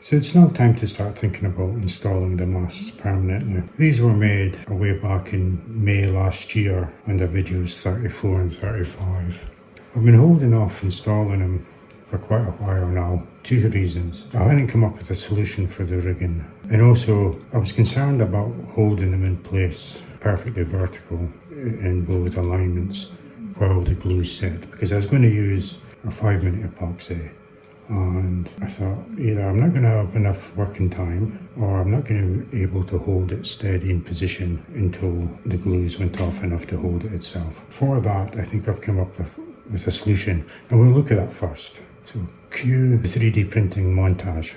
So it's now time to start thinking about installing the masts permanently. These were made way back in May last year under videos 34 and 35. I've been holding off installing them for quite a while now. Two reasons. I hadn't come up with a solution for the rigging, and also I was concerned about holding them in place perfectly vertical in both alignments while the glue set, because I was going to use a 5-minute epoxy. And I thought, either I'm not going to have enough working time, or I'm not going to be able to hold it steady in position until the glues went off enough to hold it itself. For that, I think I've come up with a solution, and we'll look at that first. So cue 3D printing montage.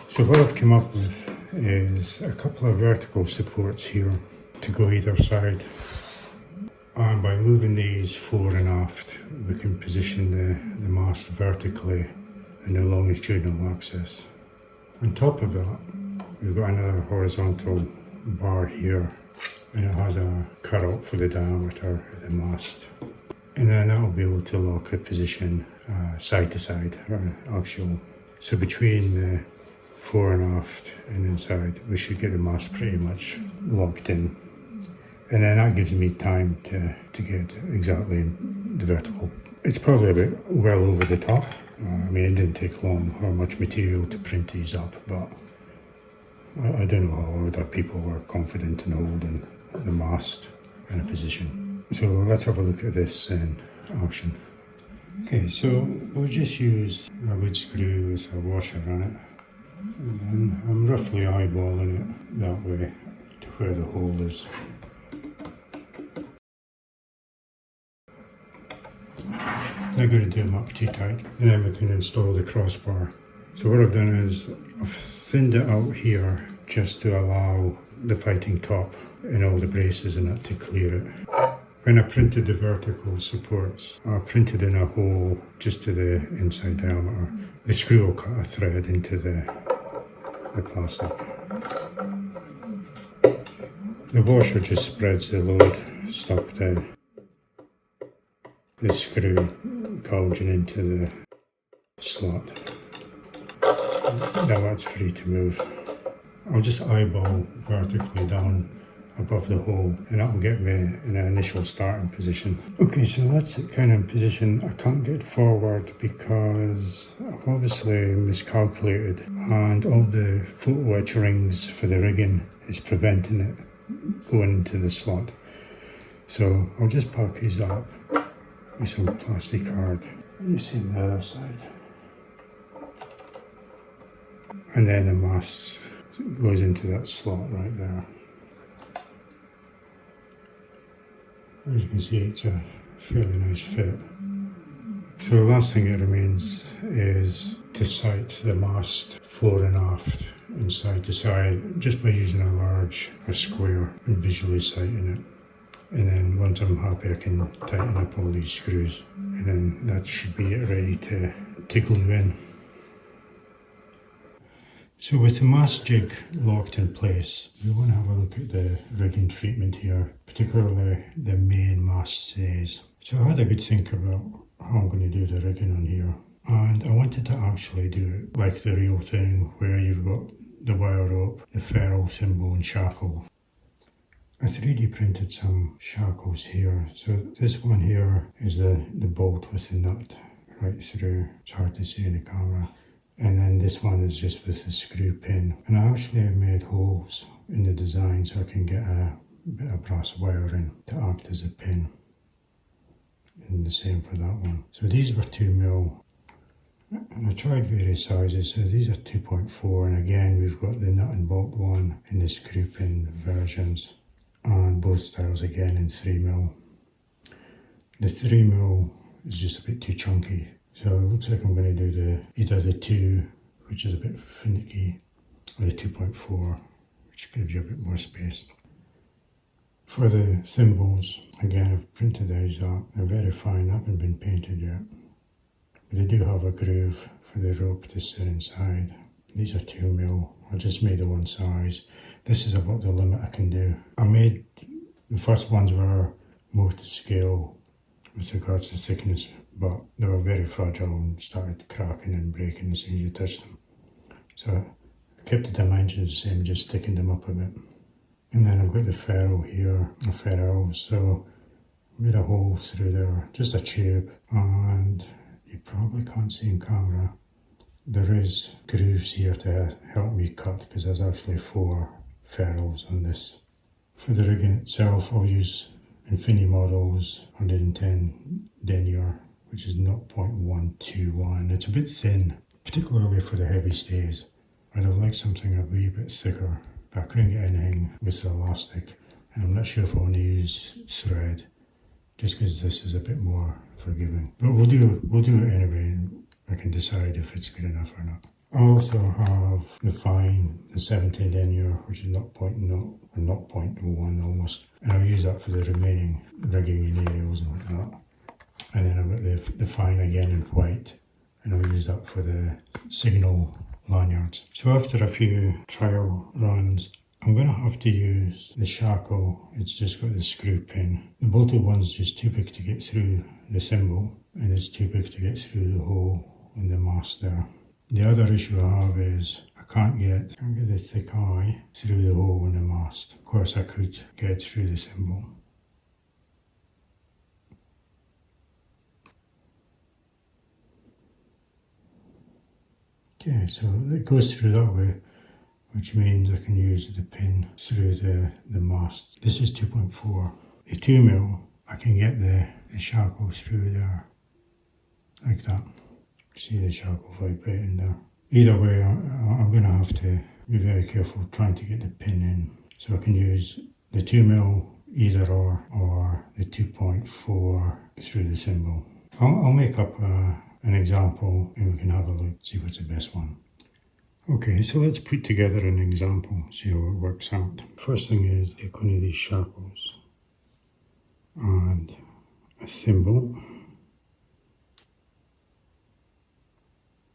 So what I've come up with is a couple of vertical supports here to go either side, and by moving these fore and aft we can position the mast vertically in a longitudinal axis. On top of that we've got another horizontal bar here, and it has a cutout for the diameter of the mast, and then that will be able to lock the position side to side, axial. So between the fore and aft and inside we should get the mast pretty much locked in, and then that gives me time to get exactly the vertical. It's probably a bit well over the top. I mean, it didn't take long or much material to print these up, but I don't know how other people were confident in holding the mast in a position. So let's have a look at this in action. Okay, so we'll just use a wood screw with a washer on it. And then I'm roughly eyeballing it that way to where the hole is. Not going to do them up too tight, and then we can install the crossbar. So what I've done is I've thinned it out here just to allow the fighting top and all the braces in it to clear it. When I printed the vertical supports, I printed in a hole just to the inside diameter. The screw will cut a thread into the plastic. The washer just spreads the load, stop the screw gouging into the slot. Now that's free to move. I'll just eyeball vertically down above the hole, and that will get me in an initial starting position. Okay, so that's it kind of in position. I can't get forward because I've obviously miscalculated, and all the photo etch rings for the rigging is preventing it going into the slot. So I'll just pack these up with some plastic card, and the same the other side. And then the mast goes into that slot right there. As you can see, it's a fairly nice fit. So the last thing that remains is to sight the mast fore and aft and side to side, just by using a square and visually sighting it. And then once I'm happy, I can tighten up all these screws, and then that should be it ready to glue in. So with the mast jig locked in place, we want to have a look at the rigging treatment here, particularly the main mast stays. So I had a good think about how I'm going to do the rigging on here, and I wanted to actually do it like the real thing, where you've got the wire rope, the ferrule, thimble and shackle. I 3D printed some shackles here. So this one here is the bolt with the nut right through. It's hard to see in the camera. And then this one is just with the screw pin. And I actually have made holes in the design so I can get a bit of brass wiring to act as a pin. And the same for that one. So these were 2mm. And I tried various sizes. So these are 2.4. And again, we've got the nut and bolt one in the screw pin versions. And both styles again in 3mm. The 3mm is just a bit too chunky. So it looks like I'm going to do either the 2, which is a bit finicky, or the 2.4, which gives you a bit more space. For the thimbles, again, I've printed these up. They're very fine, they haven't been painted yet. But they do have a groove for the rope to sit inside. These are 2mm. I just made the one size. this is about the limit I can do. The first ones were more to scale with regards to thickness, but they were very fragile and started cracking and breaking as soon as you touched them. So I kept the dimensions the same, just sticking them up a bit. And then I've got the ferrule here, a ferrule, so made a hole through there, just a tube, and you probably can't see in camera. There is grooves here to help me cut because there's actually 4 ferrules on this. For the rigging itself, I'll use Infinity Models 110 denier, which is 0.121. It's a bit thin, particularly for the heavy stays. I'd have liked something a wee bit thicker, but I couldn't get anything with the elastic, and I'm not sure if I want to use thread, just because this is a bit more forgiving. But we'll do it anyway. I can decide if it's good enough or not. I also have the fine, the 17 denier, which is 0.0 or 0.1 almost, and I'll use that for the remaining rigging in aerials and whatnot. And then I've got the fine again in white, and I'll use that for the signal lanyards. So after a few trial runs, I'm going to have to use the shackle. It's just got the screw pin. The bolted one's just too big to get through the thimble, and it's too big to get through the hole in the mast there. The other issue I have is I can't get the thick eye through the hole in the mast. Of course I could get through the thimble. Okay, so it goes through that way, which means I can use the pin through the mast. This is 2.4. The 2mm, I can get the shackle through there, like that. See the shackle vibrating there. Either way, I'm going to have to be very careful trying to get the pin in. So I can use the 2mm either or the 2.4 through the thimble. I'll make up an example and we can have a look, see what's the best one. Okay, so let's put together an example, see how it works out. First thing is take one of these shackles and a thimble.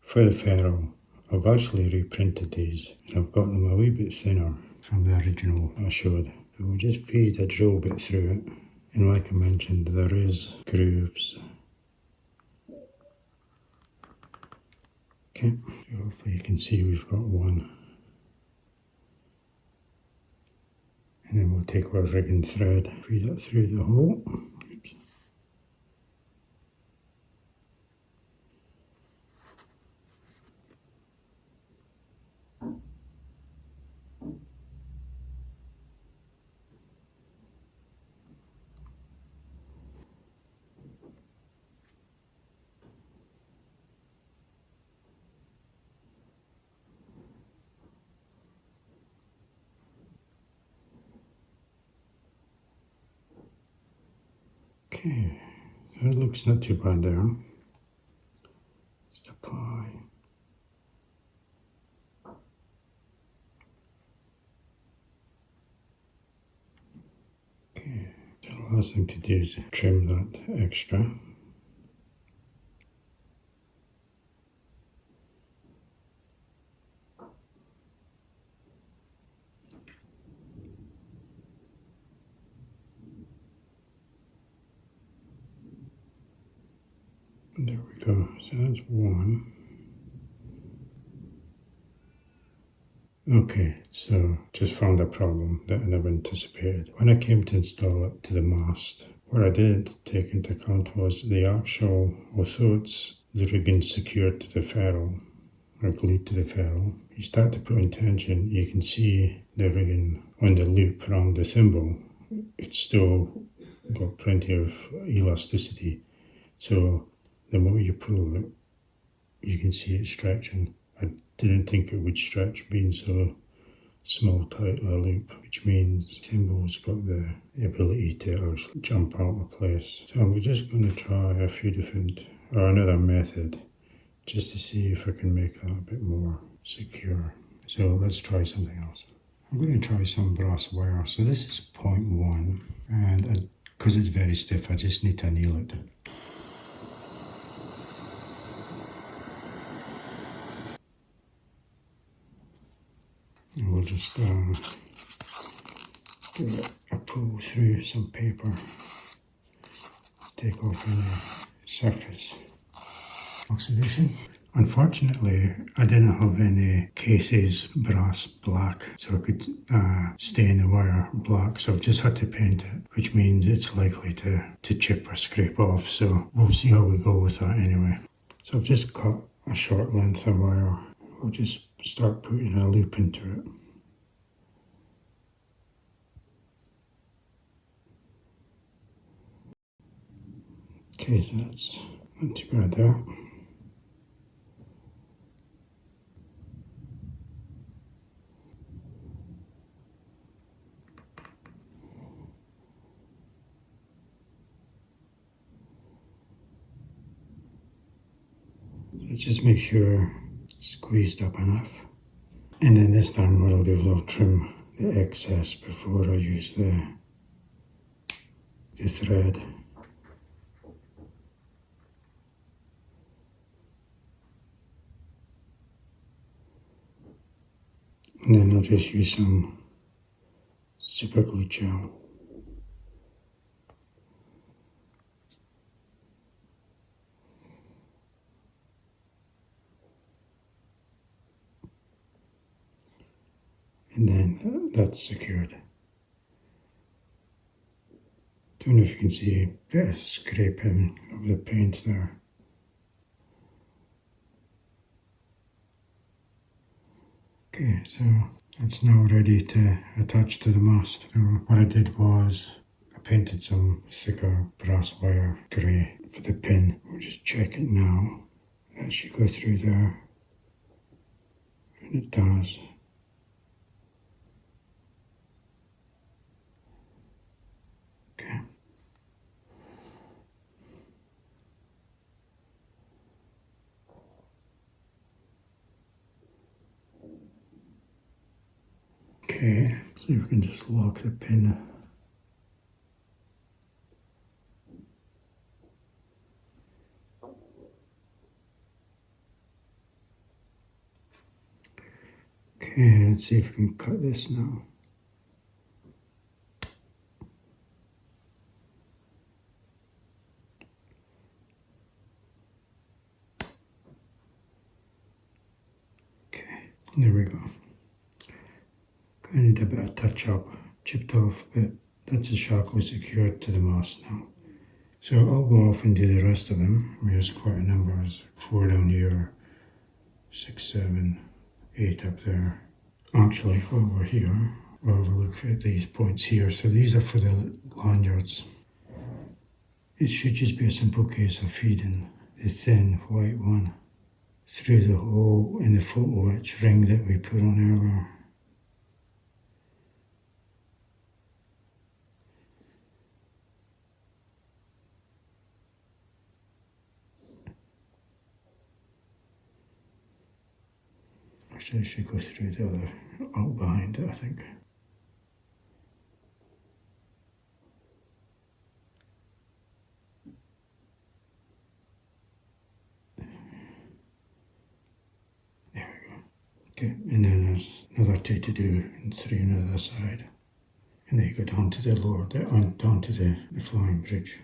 For the ferrule, I've actually reprinted these and I've got them a wee bit thinner from the original I showed. So we'll just feed a drill bit through it, and like I mentioned, there is grooves. Okay, so hopefully you can see we've got one. And then we'll take our rigging thread, feed it through the hole. Oops. Okay, that looks not too bad there. Just apply. Okay, the last thing to do is trim that extra. There we go, so that's one. Okay, so just found a problem that I never anticipated. When I came to install it to the mast, what I didn't take into account was the actual, although it's the rigging secured to the ferrule, or glued to the ferrule, you start to put in tension, you can see the rigging on the loop around the thimble. It's still got plenty of elasticity, so the moment you pull it, you can see it stretching. I didn't think it would stretch being so small, tight a loop, which means the thimble's got the ability to actually jump out of place. So I'm just going to try a few different, or another method, just to see if I can make that a bit more secure. So let's try something else. I'm going to try some brass wire. So this is 0.1, and because it's very stiff, I just need to anneal it. We'll just give it a pull through some paper, take off any surface oxidation. Unfortunately, I didn't have any cases brass black, so I could stain the wire black, so I've just had to paint it, which means it's likely to chip or scrape off, so we'll see how we go with that anyway. So I've just cut a short length of wire. We'll just start putting a loop into it. Okay, so that's not too bad there. So just make sure it's squeezed up enough. And then this time what I'll do is I'll trim the excess before I use the thread. And then I'll just use some super glue gel. And then that's secured. Don't know if you can see a bit of scraping of the paint there. Okay, so that's now ready to attach to the mast. So what I did was I painted some thicker brass wire grey for the pin. We'll just check it now. That should go through there. And it does. Okay. Okay, see if we can just lock the pin. Okay, let's see if we can cut this now. Okay, there we go. I need a bit of touch up, chipped off, but that's the shackle secured to the mast now. So I'll go off and do the rest of them. There's quite a number, there's 4 down here, 6, 7, 8 up there. Actually, while we're here, we'll have a look at these points here. So these are for the lanyards. It should just be a simple case of feeding the thin white one through the hole in the photo etch ring that we put on earlier. Actually, I should go through the other out behind it, I think. There we go. Okay, and then there's another 2 to do and 3 on the other side. And then you go down to the lower, down to the flying bridge.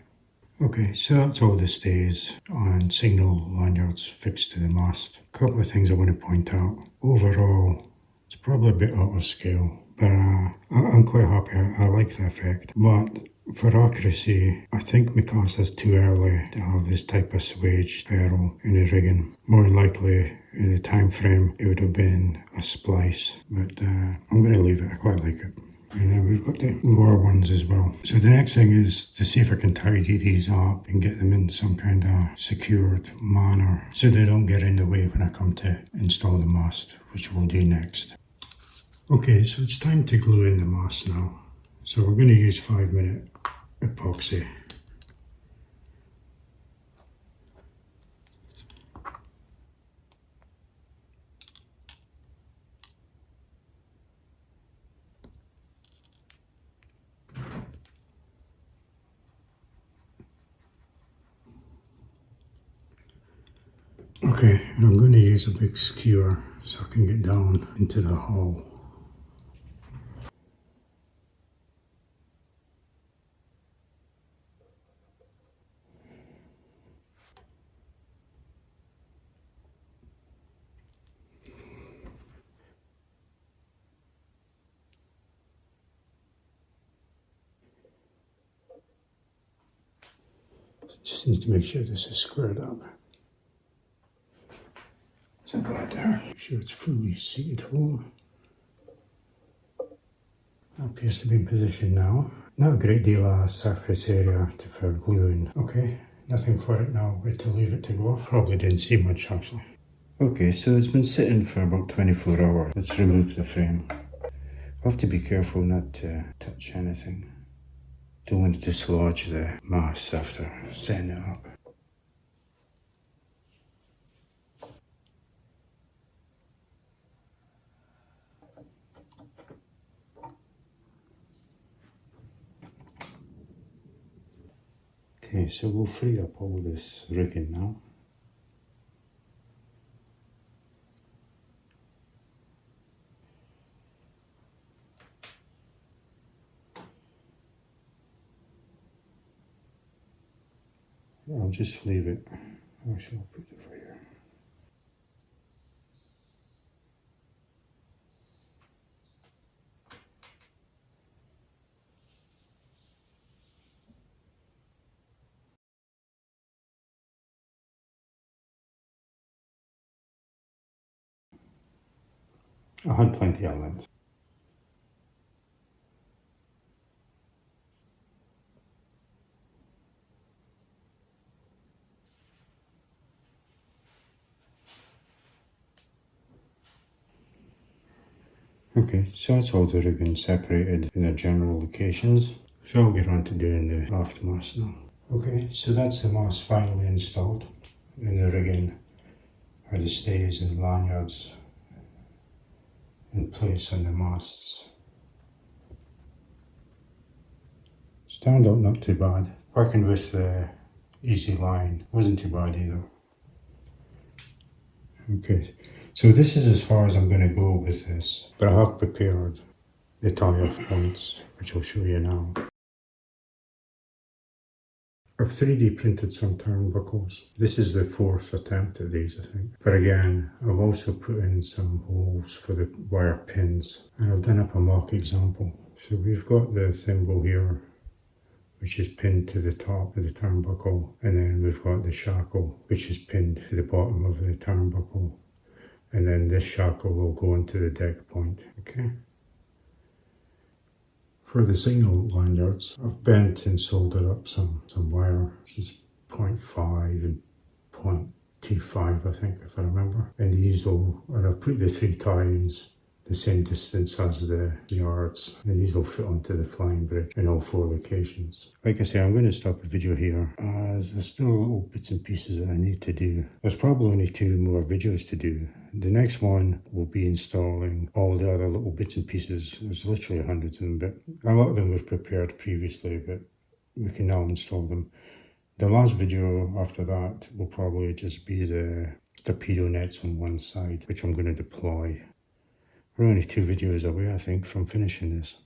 Okay, so that's all the stays and signal lanyards fixed to the mast. A couple of things I want to point out. Overall, it's probably a bit out of scale, but I'm quite happy. I like the effect. But for accuracy, I think Mikasa's too early to have this type of swage ferrule in the rigging. More than likely, in the time frame, it would have been a splice, but I'm going to leave it. I quite like it. And then we've got the lower ones as well. So the next thing is to see if I can tidy these up and get them in some kind of secured manner so they don't get in the way when I come to install the mast, which we'll do next. Okay, so it's time to glue in the mast now. So we're going to use 5-minute epoxy. Okay, and I'm going to use a big skewer so I can get down into the hole. Just need to make sure this is squared up. It's about there. Make sure it's fully seated home. That appears to be in position now. Not a great deal of surface area for gluing. Okay, nothing for it now. Wait to leave it to go off. Probably didn't see much actually. Okay, so it's been sitting for about 24 hours. Let's remove the frame. I have to be careful not to touch anything. Don't want to dislodge the mast after setting it up. Okay, so we'll free up all this rigging now. I'll just leave it. Actually, I'll put it over here. I had plenty of length. Okay, so that's all the rigging separated in their general locations. So I'll get on to doing the aft mast now. Okay, so that's the mast finally installed. In the rigging are the stays and lanyards in place on the masts. It's turned out not too bad. Working with the easy line wasn't too bad either. Okay, so this is as far as I'm going to go with this, but I have prepared the tie-off points, which I'll show you now. I've 3D printed some turnbuckles. This is the 4th attempt at these, I think. But again, I've also put in some holes for the wire pins, and I've done up a mock example. So we've got the thimble here, which is pinned to the top of the turnbuckle, and then we've got the shackle, which is pinned to the bottom of the turnbuckle, and then this shackle will go into the deck point. Okay. For the signal lanyards, I've bent and soldered up some wire, which is 0.5 and 0.25, I think, if I remember. And these will, and I've put the 3 tie-ins the same distance as the yards, and these will fit onto the flying bridge in all 4 locations. Like I say, I'm going to stop the video here, as there's still little bits and pieces that I need to do. There's probably only 2 more videos to do. The next one will be installing all the other little bits and pieces. There's literally hundreds of them, but a lot of them we've prepared previously, but we can now install them. The last video after that will probably just be the torpedo nets on one side, which I'm going to deploy. We're only 2 videos away, I think, from finishing this.